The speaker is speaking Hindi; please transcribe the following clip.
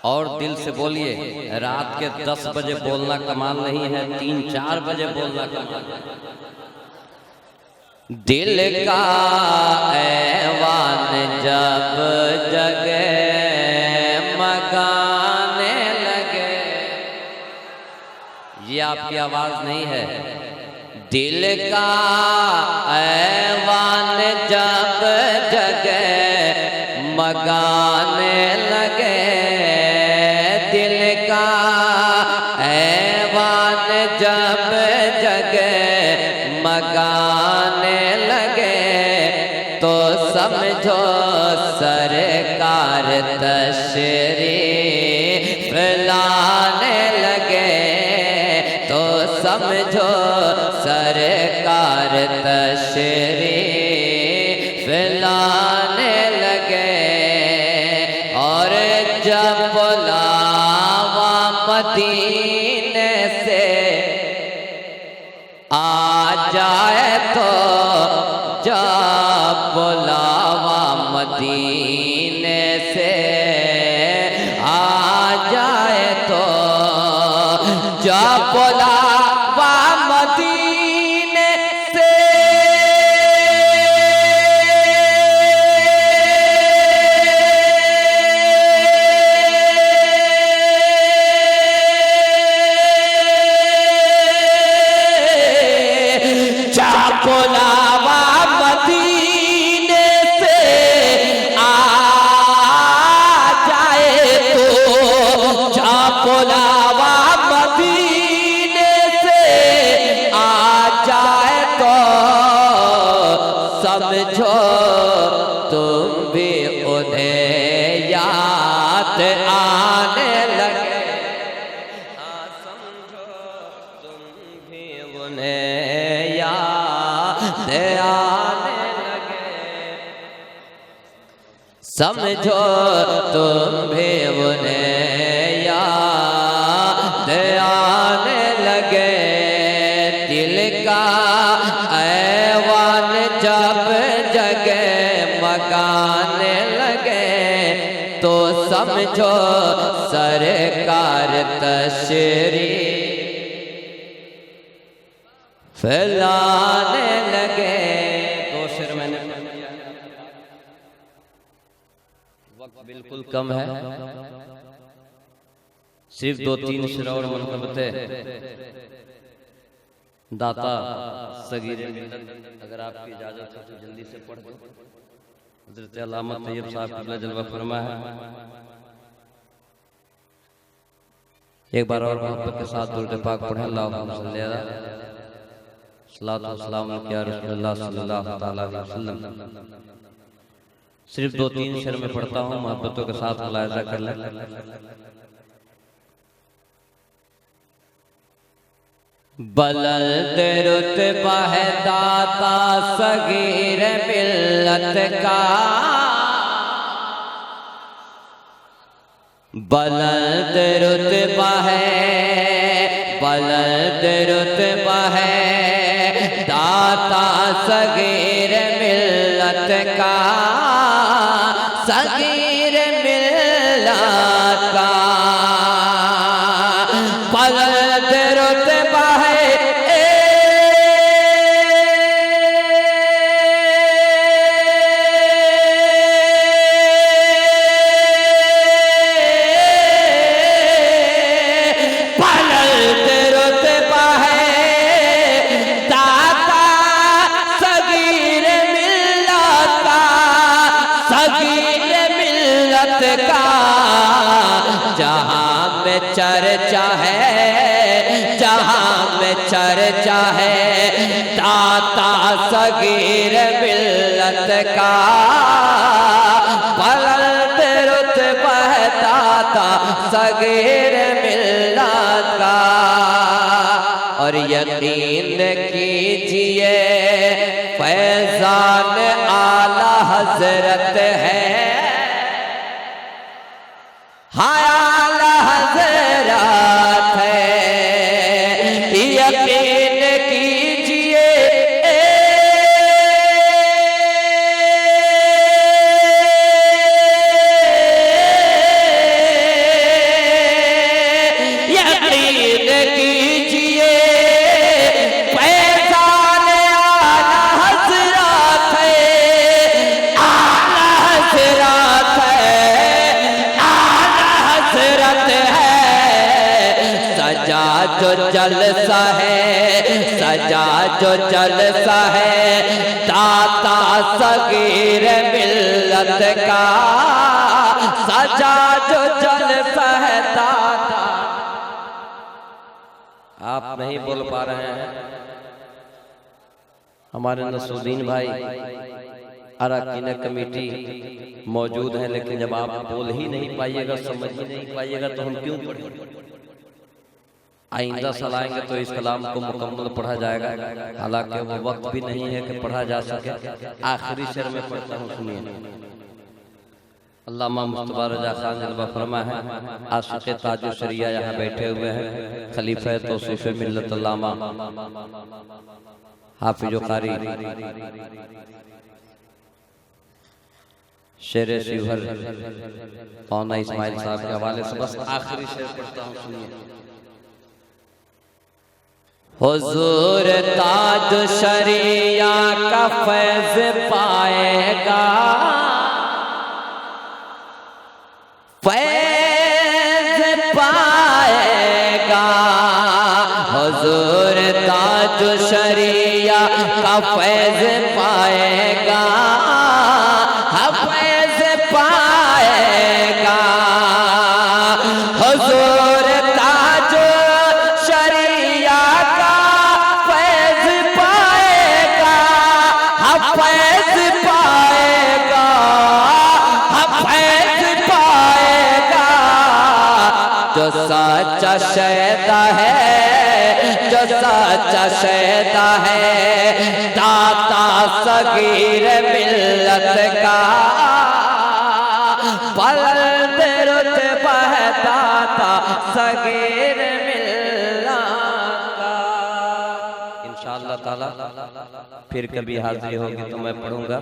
और दिल से बोलिए। रात के 10 बजे बोलना कमाल नहीं है, 3-4 बजे बोलना कमाल है। दिल का ऐवान जब जगे मगाने लगे, ये आपकी आवाज नहीं है। दिल का ऐवान जब जगे मगाने लगे, दिल का ऐवान जब जगे मगाने लगे, तो समझो सरकार तशरीफ लाने लगे, तो समझो सरकार तशरीफ लाने लगे। और जब बुलावा मदीने से आ जाए, तो जब बुलावा मदीने से आ जाए, तो जब बुलावा मदीने से बुलावा मदीने से आ जाए, तो जा बुलावा मदीने से आ जाए, तो समझो तुम भी उन्हें याद आने लगे। हाँ, समझो तुम भी उन्हें आने लगे, समझो तुम भी उन्हें याद आने लगे। दिल का ऐवान जब जगे मगाने लगे, तो समझो सरकार तशरीफ फैलाने लगे। 2 शेर मैंने, वक्त बिल्कुल कम है, सिर्फ 2-3 शेर और मनकबते दाता सगीरे मिल्लत, अगर आपकी इजाजत हो तो जल्दी से पढ़ दो। हज़रत अल्लामा तैयब साहब क़िबला जलवा फरमा है। एक बार और मोहब्बत के साथ दुरूद पाक पढ़ें। अल्लाहुम्मा सल्ली अला सल्लल्लाहु अलैहि वसल्लम। सिर्फ 2-3 शेर में पढ़ता हूँ, मोहब्बतों के साथ मुलाहिज़ा कर लें। बुलंद रुतबा है दाता सगीर मिल्लत का, बुलंद रुतबा है, बुलंद रुतबा है दाता सगीर मिल्लत का, सगीर मिल्लत का। बुलंद रुतबा है का, जहां में चर्चा है, जहां में चर्चा है दाता सगीर मिल्लत का, बुलंद रुतबा है दाता सगीर मिल्लत का। और यकीन कीजिए फैजान आला हजरत है, आला हज़रत है। यकीन कीजिए जो जलसा है, सजा जो जलसा है, दाता सगीर मिल्लत का, सजा जो जलसा है दाता। आप नहीं बोल पा रहे हैं, हमारे नसरुद्दीन भाई अरकान कमेटी मौजूद है, लेकिन जब आप बोल ही नहीं पाइएगा, समझ ही नहीं पाइएगा तो हम क्यों पढ़ें? आइंदा सलाएंगे तो इस कलाम को मुकम्मल पढ़ा जाएगा, हालांकि वो वक्त भी नहीं है कि पढ़ा जा सके। आखिरी शेर में पढ़ता हूँ, सुनिए। अल्लामा मुस्तफा रजा खान जलवा फरमा है, आशिक़ ताजुल शरिया यहाँ बैठे हुए हैं, खलीफा तौसीफ़ मिल्लत अल्लामा हाफिज़ कारी शेर शिवहर मौलाना इस्माइल साहब के हवाले से बस आखिरी शेर पढ़ता हूँ, सुनिए। हुजूर ताज शरिया का फैज़ पाएगा, फैज़ पाएगा, हुजूर ताज शरिया का फैज़ पाएगा, फैज़ पाएगा, हुजूर ताज शरिया का फैज़ पाएगा, फैज़ पाएगा, फैज़ पाएगा। जो सच्चा शैदा है, जो सच्चा शैदा है, दाता सगीर मिल्लत का, बुलंद रुतबा है दाता सगीर मिल्लत का। इंशाअल्लाह ताला फिर कभी हाजिरी होगी तो मैं पढ़ूंगा।